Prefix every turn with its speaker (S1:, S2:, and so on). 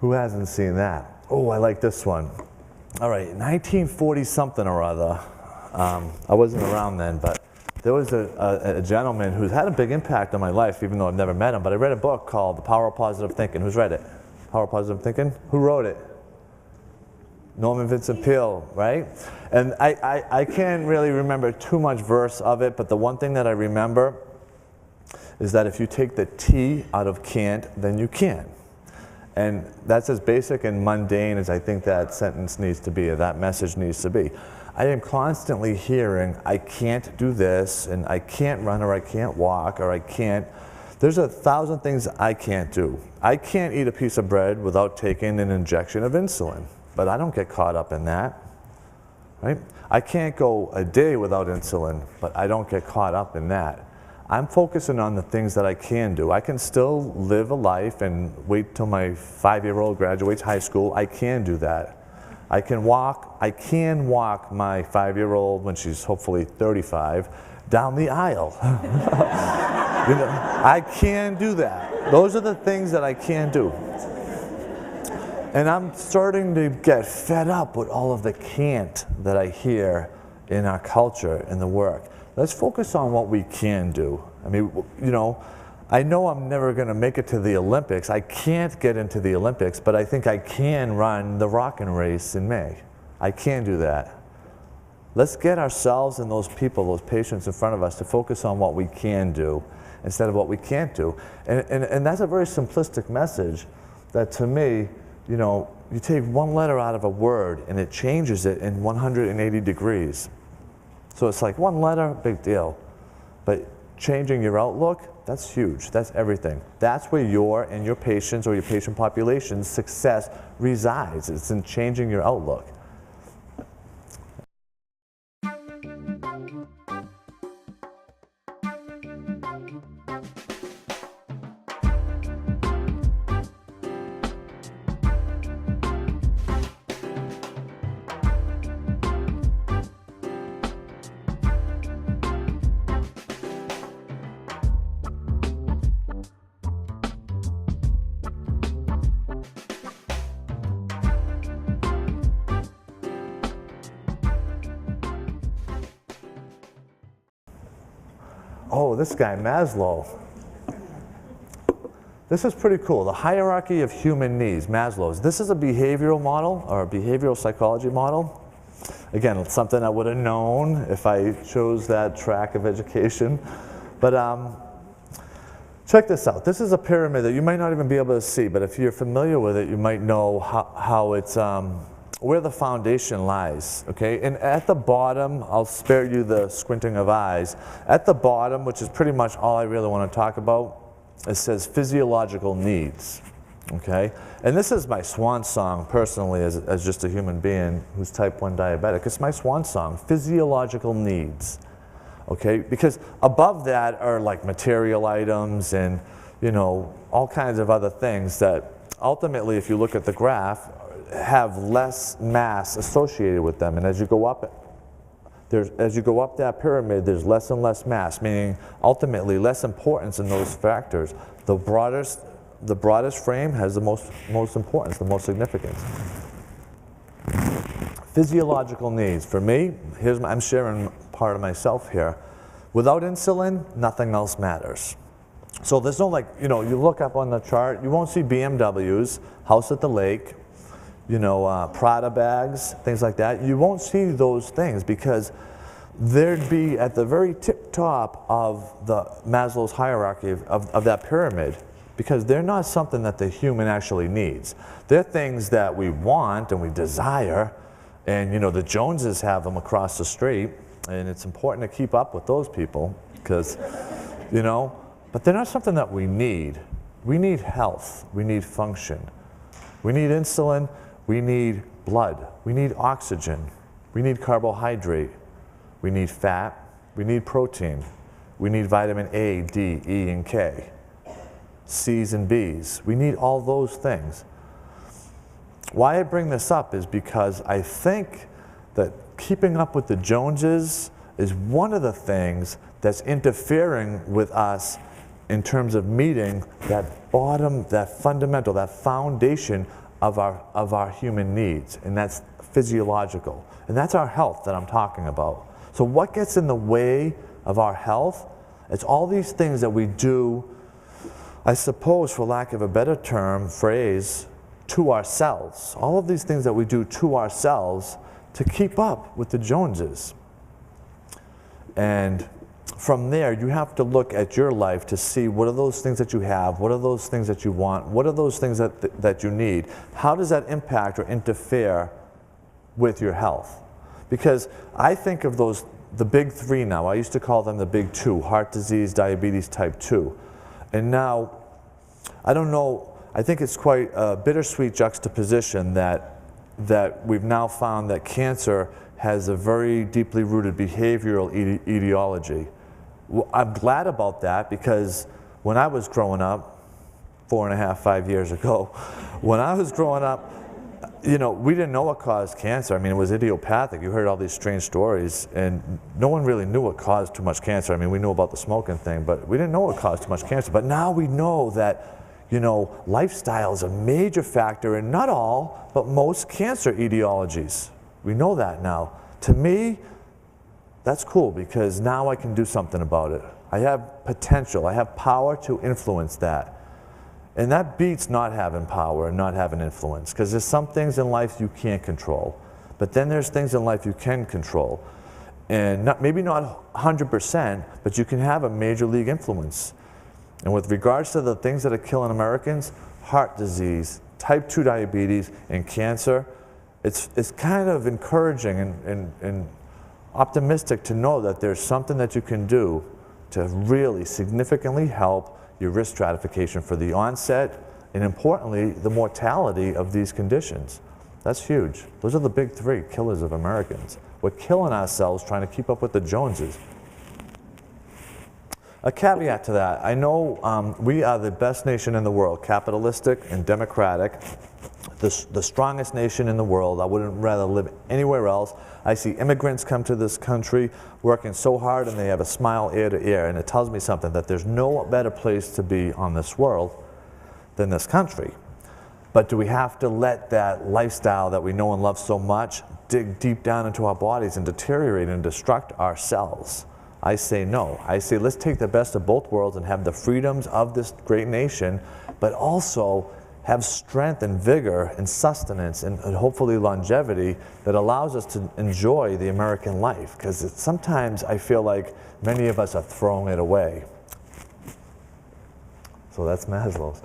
S1: Who hasn't seen that? Oh, I like this one. All right, 1940 something or other. I wasn't around then, but there was a gentleman who's had a big impact on my life, even though I've never met him. But I read a book called The Power of Positive Thinking. Who's read it? Power of Positive Thinking? Who wrote it? Norman Vincent Peeles, right? And I can't really remember too much verse of it, but the one thing that I remember is that if you take the T out of can't, then you can. And that's as basic and mundane as I think that sentence needs to be, or that message needs to be. I am constantly hearing, I can't do this, and I can't run, or I can't walk, or I can't. There's 1,000 things I can't do. I can't eat a piece of bread without taking an injection of insulin, but I don't get caught up in that, right? I can't go a day without insulin, but I don't get caught up in that. I'm focusing on the things that I can do. I can still live a life and wait till my 5-year-old graduates high school. I can do that. I can walk my 5-year-old when she's hopefully 35 down the aisle. You know, I can do that. Those are the things that I can do. And I'm starting to get fed up with all of the can't that I hear in our culture, in the work. Let's focus on what we can do. I mean, you know I'm never going to make it to the Olympics. I can't get into the Olympics, but I think I can run the rockin' race in May. I can do that. Let's get ourselves and those people, those patients in front of us, to focus on what we can do instead of what we can't do. And that's a very simplistic message that, to me, you take one letter out of a word and it changes it in 180 degrees. So it's like one letter, big deal. But changing your outlook, that's huge. That's everything. That's where your and your patients or your patient population's success resides. It's in changing your outlook. Oh, this guy, Maslow. This is pretty cool. The hierarchy of human needs, Maslow's. This is a behavioral model, or a behavioral psychology model. Again, it's something I would have known if I chose that track of education. But check this out. This is a pyramid that you might not even be able to see, but if you're familiar with it, you might know how it's, where the foundation lies, okay? And at the bottom, I'll spare you the squinting of eyes. At the bottom, which is pretty much all I really want to talk about, it says physiological needs, okay? And this is my swan song, personally, as just a human being who's type 1 diabetic. It's my swan song, physiological needs, okay? Because above that are like material items and, all kinds of other things that ultimately, if you look at the graph, have less mass associated with them. And as you go up that pyramid, there's less and less mass, meaning ultimately less importance in those factors. The broadest frame has the most importance, the most significance. Physiological needs. For me, I'm sharing part of myself here. Without insulin, nothing else matters. So there's no you look up on the chart, you won't see BMWs, house at the lake, Prada bags, things like that. You won't see those things because they'd be at the very tip top of the Maslow's hierarchy of that pyramid, because they're not something that the human actually needs. They're things that we want and we desire, and the Joneses have them across the street, and it's important to keep up with those people because, but they're not something that we need. We need health, we need function, we need insulin, we need blood, we need oxygen, we need carbohydrate, we need fat, we need protein, we need vitamin A, D, E, and K, C's and B's. We need all those things. Why I bring this up is because I think that keeping up with the Joneses is one of the things that's interfering with us in terms of meeting that bottom, that fundamental, that foundation of our human needs, and that's physiological. And that's our health that I'm talking about. So what gets in the way of our health? It's all these things that we do, I suppose, for lack of a better term, phrase, to ourselves. All of these things that we do to ourselves to keep up with the Joneses. And from there, you have to look at your life to see what are those things that you have, what are those things that you want, what are those things that you need. How does that impact or interfere with your health? Because I think of the big three now. I used to call them the big two: heart disease, diabetes type 2. And now, I don't know, I think it's quite a bittersweet juxtaposition that we've now found that cancer has a very deeply rooted behavioral etiology. Well, I'm glad about that, because when I was growing up, 4.5, 5 years ago, when I was growing up, we didn't know what caused cancer. I mean, it was idiopathic. You heard all these strange stories, and no one really knew what caused too much cancer. I mean, we knew about the smoking thing, but we didn't know what caused too much cancer. But now we know that, lifestyle is a major factor in not all, but most cancer etiologies. We know that now. To me, that's cool, because now I can do something about it. I have potential. I have power to influence that. And that beats not having power and not having influence, because there's some things in life you can't control. But then there's things in life you can control. And maybe not 100%, but you can have a major league influence. And with regards to the things that are killing Americans, heart disease, type 2 diabetes, and cancer, it's kind of encouraging and optimistic to know that there's something that you can do to really significantly help your risk stratification for the onset, and importantly, the mortality of these conditions. That's huge. Those are the big three killers of Americans. We're killing ourselves trying to keep up with the Joneses. A caveat to that: I know we are the best nation in the world, capitalistic and democratic, the strongest nation in the world. I wouldn't rather live anywhere else. I see immigrants come to this country working so hard, and they have a smile ear to ear, and it tells me something, that there's no better place to be on this world than this country. But do we have to let that lifestyle that we know and love so much dig deep down into our bodies and deteriorate and destruct ourselves? I say no. I say let's take the best of both worlds and have the freedoms of this great nation, but also have strength and vigor and sustenance and hopefully longevity that allows us to enjoy the American life, because sometimes I feel like many of us are throwing it away. So that's Maslow's.